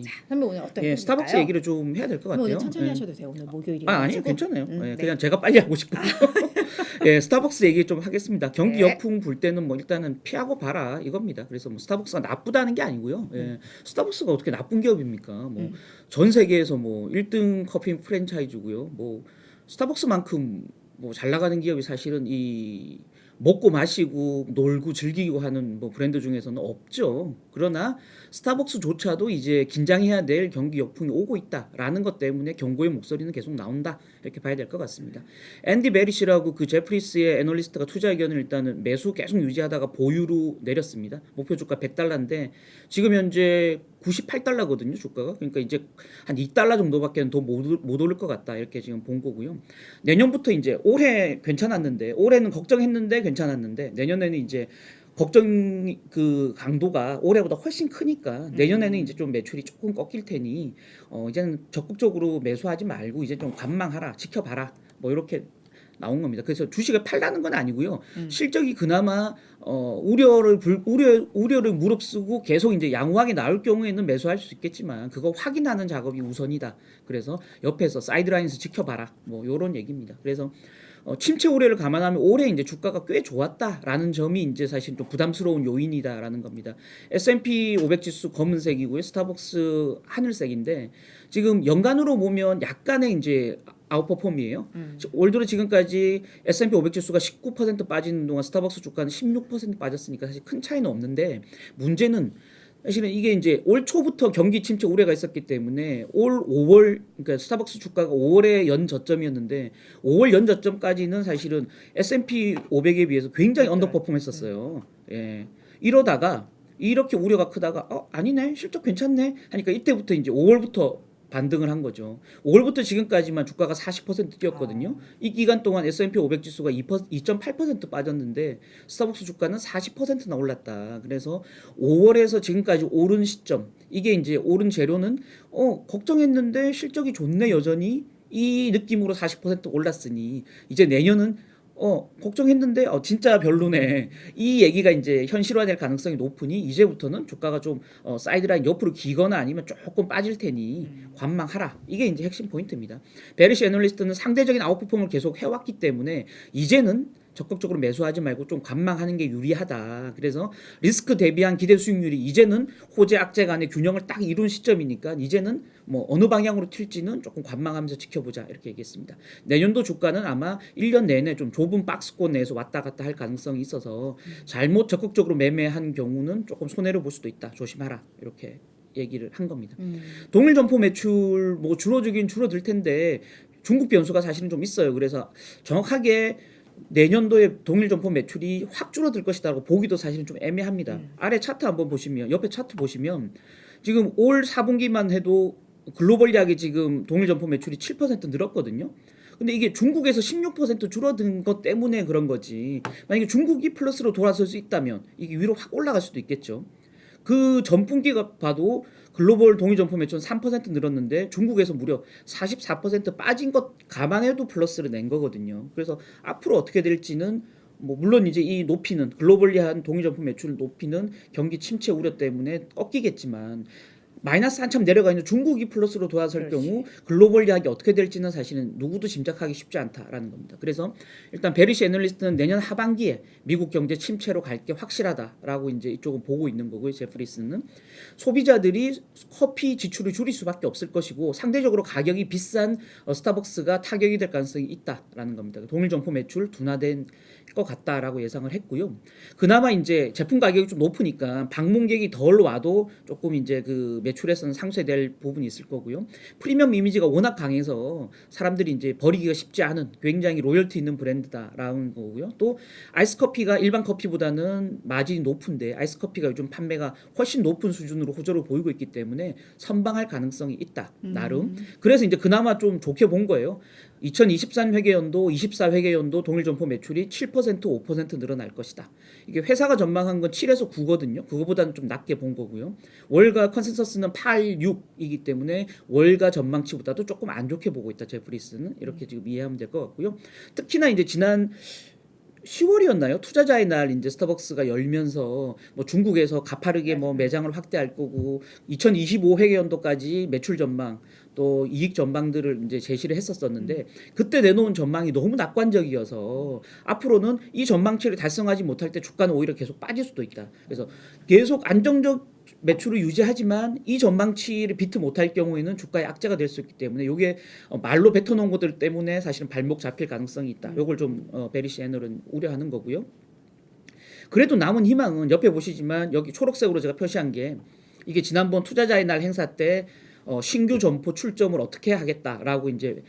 자, 선배 오늘 어떤 예, 얘기일까요? 스타벅스 얘기를 좀 해야 될 것 같아요. 오늘 천천히 예. 하셔도 돼요. 오늘 목요일이 아니요, 괜찮아요. 예, 네. 그냥 제가 빨리 하고 싶어요. 예, 스타벅스 얘기 좀 하겠습니다. 경기 네. 역풍 불 때는 뭐 일단은 피하고 봐라 이겁니다. 그래서 뭐 스타벅스가 나쁘다는 게 아니고요. 예, 스타벅스가 어떻게 나쁜 기업입니까? 뭐 전 세계에서 뭐 1등 커피 프랜차이즈고요. 뭐 스타벅스만큼 뭐 잘 나가는 기업이 사실은 이 먹고 마시고 놀고 즐기고 하는 뭐 브랜드 중에서는 없죠. 그러나 스타벅스조차도 이제 긴장해야 될 경기 역풍이 오고 있다라는 것 때문에 경고의 목소리는 계속 나온다 이렇게 봐야 될 것 같습니다. 앤디 베리시라고 그 제프리스의 애널리스트가 투자 의견을 일단은 매수 계속 유지하다가 보유로 내렸습니다. 목표 주가 $100인데 지금 현재 $98거든요 주가가. 그러니까 이제 한 $2 정도밖에 더 못 오를 것 같다 이렇게 지금 본 거고요. 내년부터 이제 올해 괜찮았는데 올해는 걱정했는데 괜찮았는데 내년에는 이제 걱정 그 강도가 올해보다 훨씬 크니까 내년에는 이제 좀 매출이 조금 꺾일 테니 이제는 적극적으로 매수하지 말고 이제 좀 관망하라 지켜봐라 뭐 이렇게 나온 겁니다. 그래서 주식을 팔라는 건 아니고요. 실적이 그나마 우려를 무릅쓰고 계속 이제 양호하게 나올 경우에는 매수할 수 있겠지만 그거 확인하는 작업이 우선이다. 그래서 옆에서 사이드라인에서 지켜봐라. 뭐 이런 얘기입니다. 그래서 침체 우려를 감안하면 올해 이제 주가가 꽤 좋았다라는 점이 이제 사실 좀 부담스러운 요인이다라는 겁니다. S&P 500 지수 검은색이고요. 스타벅스 하늘색인데 지금 연간으로 보면 약간의 이제 아웃퍼폼이에요. 올 들어 지금까지 S&P 500 지수가 19% 빠지는 동안 스타벅스 주가는 16% 빠졌으니까 사실 큰 차이는 없는데 문제는 사실은 이게 이제 올 초부터 경기 침체 우려가 있었기 때문에 올 5월 그러니까 스타벅스 주가가 5월에 연 저점이었는데 5월 연 저점까지는 사실은 S&P 500에 비해서 굉장히 언더퍼폼했었어요. 예. 이러다가 이렇게 우려가 크다가 아니네 실적 괜찮네 하니까 이때부터 이제 5월부터 반등을 한 거죠. 5월부터 지금까지만 주가가 40% 뛰었거든요. 이 기간 동안 S&P 500 지수가 2.8% 빠졌는데 스타벅스 주가는 40%나 올랐다. 그래서 5월에서 지금까지 오른 시점 이게 이제 오른 재료는 걱정했는데 실적이 좋네 여전히 이 느낌으로 40% 올랐으니 이제 내년은 걱정했는데 진짜 별로네. 이 얘기가 이제 현실화될 가능성이 높으니 이제부터는 주가가 좀 사이드라인 옆으로 기거나 아니면 조금 빠질 테니 관망하라. 이게 이제 핵심 포인트입니다. 베리시 애널리스트는 상대적인 아웃퍼폼을 계속 해왔기 때문에 이제는 적극적으로 매수하지 말고 좀 관망하는 게 유리하다. 그래서 리스크 대비한 기대 수익률이 이제는 호재 악재 간의 균형을 딱 이룬 시점이니까 이제는 뭐 어느 방향으로 튈지는 조금 관망하면서 지켜보자 이렇게 얘기했습니다. 내년도 주가는 아마 1년 내내 좀 좁은 박스권 내에서 왔다 갔다 할 가능성이 있어서 잘못 적극적으로 매매한 경우는 조금 손해를 볼 수도 있다. 조심하라 이렇게 얘기를 한 겁니다. 동일 점포 매출 뭐 줄어들긴 줄어들 텐데 중국 변수가 사실은 좀 있어요. 그래서 정확하게 내년도에 동일 점포 매출이 확 줄어들 것이다라고 보기도 사실은 좀 애매합니다. 아래 차트 한번 보시면 옆에 차트 보시면 지금 올 4분기만 해도 글로벌리하게 지금 동일 점포 매출이 7% 늘었거든요. 근데 이게 중국에서 16% 줄어든 것 때문에 그런 거지. 만약에 중국이 플러스로 돌아설 수 있다면 이게 위로 확 올라갈 수도 있겠죠. 그 전분기가 봐도 글로벌 동일 점포 매출은 3% 늘었는데 중국에서 무려 44% 빠진 것 감안해도 플러스를 낸 거거든요. 그래서 앞으로 어떻게 될지는 뭐 물론 이제 이 높이는 글로벌리한 동일 점포 매출을 높이는 경기 침체 우려 때문에 꺾이겠지만 마이너스 한참 내려가 있는 중국이 플러스로 돌아설 경우 글로벌리하게 어떻게 될지는 사실은 누구도 짐작하기 쉽지 않다라는 겁니다. 그래서 일단 베리시 애널리스트는 내년 하반기에 미국 경제 침체로 갈 게 확실하다라고 이제 이쪽은 보고 있는 거고요. 제프리스는 소비자들이 커피 지출을 줄일 수밖에 없을 것이고 상대적으로 가격이 비싼 스타벅스가 타격이 될 가능성이 있다라는 겁니다. 동일 점포 매출 둔화된 것 같다라고 예상을 했고요. 그나마 이제 제품 가격이 좀 높으니까 방문객이 덜 와도 조금 이제 그 매출에서는 상쇄될 부분이 있을 거고요. 프리미엄 이미지가 워낙 강해서 사람들이 이제 버리기가 쉽지 않은 굉장히 로열티 있는 브랜드다라는 거고요. 또 아이스 커피가 일반 커피보다는 마진이 높은데 아이스 커피가 요즘 판매가 훨씬 높은 수준으로 호조를 보이고 있기 때문에 선방할 가능성이 있다. 나름. 그래서 이제 그나마 좀 좋게 본 거예요. 2023 회계연도, 24 회계연도 동일 점포 매출이 7%, 5% 늘어날 것이다. 이게 회사가 전망한 건 7에서 9거든요. 그거보다는 좀 낮게 본 거고요. 월가 컨센서스는 8, 6이기 때문에 월가 전망치보다도 조금 안 좋게 보고 있다. 제프리스는 이렇게 지금 이해하면 될 것 같고요. 특히나 이제 지난 10월이었나요? 투자자의 날 이제 스타벅스가 열면서 뭐 중국에서 가파르게 뭐 매장을 확대할 거고 2025 회계연도까지 매출 전망 또 이익 전망들을 이제 제시를 했었었는데 그때 내놓은 전망이 너무 낙관적이어서 앞으로는 이 전망치를 달성하지 못할 때 주가는 오히려 계속 빠질 수도 있다. 그래서 계속 안정적 매출을 유지하지만 이 전망치를 비트 못할 경우에는 주가의 악재가 될 수 있기 때문에 이게 말로 뱉어놓은 것들 때문에 사실은 발목 잡힐 가능성이 있다. 이걸 좀 베리시 애널은 우려하는 거고요. 그래도 남은 희망은 옆에 보시지만 여기 초록색으로 제가 표시한 게 이게 지난번 투자자의 날 행사 때 신규 점포 출점을 어떻게 하겠다라고 이제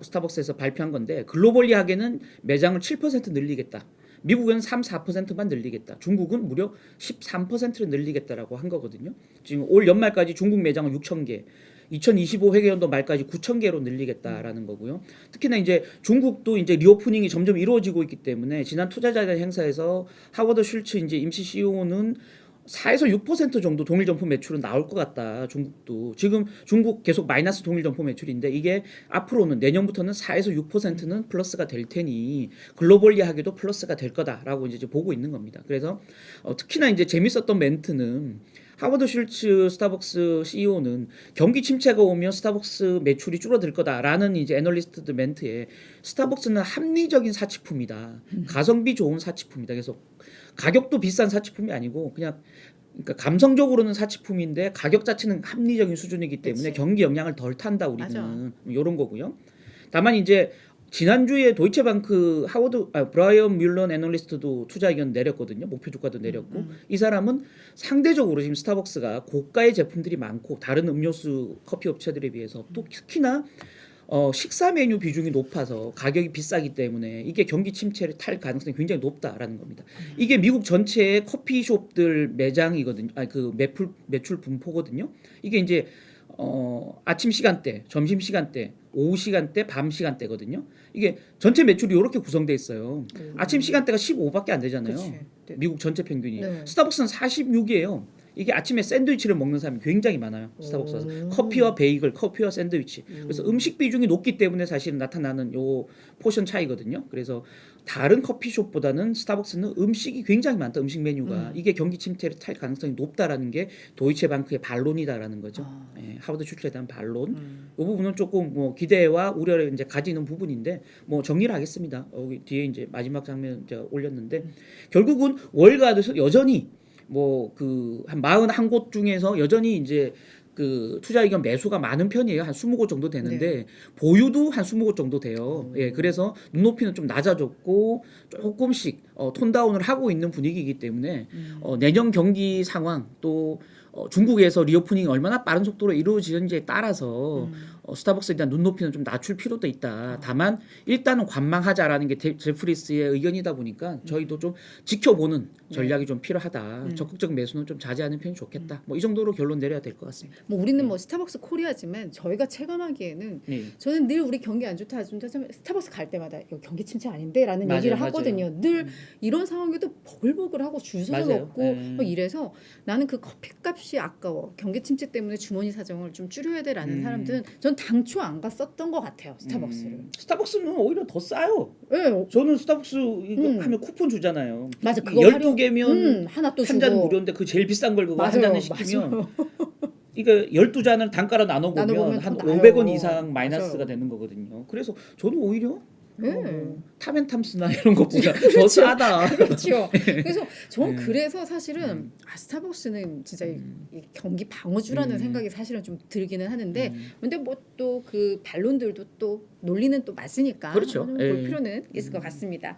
스타벅스에서 발표한 건데 글로벌리하게는 매장을 7% 늘리겠다. 미국은 3-4%만 늘리겠다. 중국은 무려 13%를 늘리겠다라고 한 거거든요. 지금 올 연말까지 중국 매장은 6,000개, 2025 회계연도 말까지 9,000개로 늘리겠다라는 거고요. 특히나 이제 중국도 이제 리오프닝이 점점 이루어지고 있기 때문에 지난 투자자들 행사에서 하워드 슐츠 이제 임시 CEO는 4에서 6% 정도 동일 점포 매출은 나올 것 같다. 중국도 지금 중국 계속 마이너스 동일 점포 매출인데 이게 앞으로는 내년부터는 4에서 6%는 플러스가 될 테니 글로벌리하게도 플러스가 될 거다라고 이제 보고 있는 겁니다. 그래서 특히나 이제 재밌었던 멘트는 하워드 슐츠 스타벅스 CEO는 경기 침체가 오면 스타벅스 매출이 줄어들 거다라는 이제 애널리스트들 멘트에 스타벅스는 합리적인 사치품이다. 가성비 좋은 사치품이다. 그래서 가격도 비싼 사치품이 아니고 그냥 그러니까 감성적으로는 사치품인데 가격 자체는 합리적인 수준이기 때문에 그치. 경기 영향을 덜 탄다 우리는 맞아. 이런 거고요. 다만 이제 지난주에 도이체방크 브라이언 뮬런 애널리스트도 투자 의견 내렸거든요. 목표 주가도 내렸고 이 사람은 상대적으로 지금 스타벅스가 고가의 제품들이 많고 다른 음료수 커피 업체들에 비해서 또 특히나 식사 메뉴 비중이 높아서 가격이 비싸기 때문에 이게 경기 침체를 탈 가능성이 굉장히 높다라는 겁니다. 이게 미국 전체의 커피숍들 매장이거든요. 그 매출 분포거든요. 이게 이제 아침 시간대, 점심 시간대, 오후 시간대, 밤 시간대거든요. 이게 전체 매출이 이렇게 구성돼 있어요. 아침 시간대가 15밖에 안 되잖아요. 그치. 네. 미국 전체 평균이. 네. 스타벅스는 46이에요. 이게 아침에 샌드위치를 먹는 사람이 굉장히 많아요. 스타벅스에서 커피와 베이글, 커피와 샌드위치. 그래서 음식 비중이 높기 때문에 사실 나타나는 요 포션 차이거든요. 그래서 다른 커피숍보다는 스타벅스는 음식이 굉장히 많다. 음식 메뉴가 이게 경기 침체를 탈 가능성이 높다라는 게 도이체방크의 반론이다라는 거죠. 예, 하버드 슈트에 대한 반론. 이 부분은 조금 뭐 기대와 우려를 이제 가지는 부분인데 뭐 정리를 하겠습니다. 여기 뒤에 이제 마지막 장면 제가 올렸는데 결국은 월가에서 여전히 뭐 그 한 41곳 중에서 여전히 이제 그 투자 의견 매수가 많은 편이에요. 한 20곳 정도 되는데 보유도 한 20곳 정도 돼요. 예, 그래서 눈높이는 좀 낮아졌고 조금씩 톤다운을 하고 있는 분위기이기 때문에 내년 경기 상황 또 중국에서 리오프닝이 얼마나 빠른 속도로 이루어지는지에 따라서 스타벅스에 대한 눈높이는 좀 낮출 필요도 있다. 다만 일단은 관망하자라는 게 제프리스의 의견이다 보니까 저희도 좀 지켜보는 전략이 좀 필요하다. 적극적 매수는 좀 자제하는 편이 좋겠다. 뭐 이 정도로 결론 내려야 될 것 같습니다. 뭐 우리는 뭐 스타벅스 코리아지만 저희가 체감하기에는 네. 저는 늘 우리 경기 안 좋다 하지만 스타벅스 갈 때마다 이거 경기 침체 아닌데라는 맞아요, 얘기를 맞아요. 하거든요. 늘 이런 상황에도 버글버글하고 줄 서서 맞아요. 먹고 네. 뭐 이래서 나는 그 커피값이 아까워. 경기 침체 때문에 주머니 사정을 좀 줄여야 돼라는 사람들은 전 당초 안 갔었던 것 같아요. 스타벅스를. 스타벅스는 오히려 더 싸요. 네, 저는 스타벅스 이거 하면 쿠폰 주잖아요. 맞아. 그거 12개면 하나 또 한 잔 주고. 무료인데 그 제일 비싼 걸 그거 한 맞아요, 잔을 시키면 맞아요. 이거 12잔을 단가로 나눠보면 나눠보면 한 더 나요. 500원 이상 마이너스가 맞아요. 되는 거거든요. 그래서 저는 오히려 네. 탐앤탐스나 이런 것보다 더 그렇죠. 싸다. 그렇죠. 그래서 전 그래서 사실은 스타벅스는 진짜 이 경기 방어주라는 생각이 사실은 좀 들기는 하는데 근데 뭐 또 그 반론들도 또 논리는 또 맞으니까 그렇죠. 볼 예. 필요는 있을 것 같습니다.